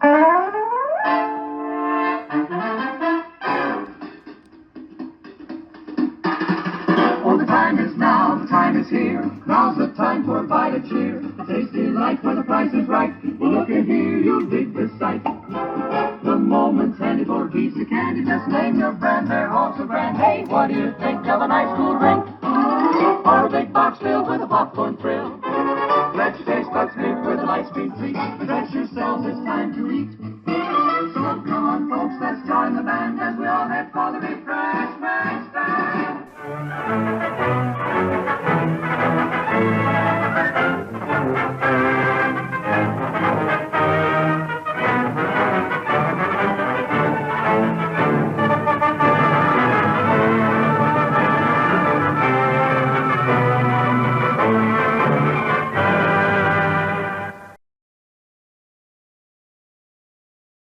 Oh, the time is now, the time is here. Now's the time for Vita Cheer. A tasty life where the price is right. Well, look at here, you'll dig this sight. The moment's handy for a piece of candy. Just name your brand, they're all so grand. Hey, what do you think of a nice cool drink? Or a big box filled with a popcorn thrill? Let your taste buds meet with an ice cream treat. Refresh yourselves, it's time to eat.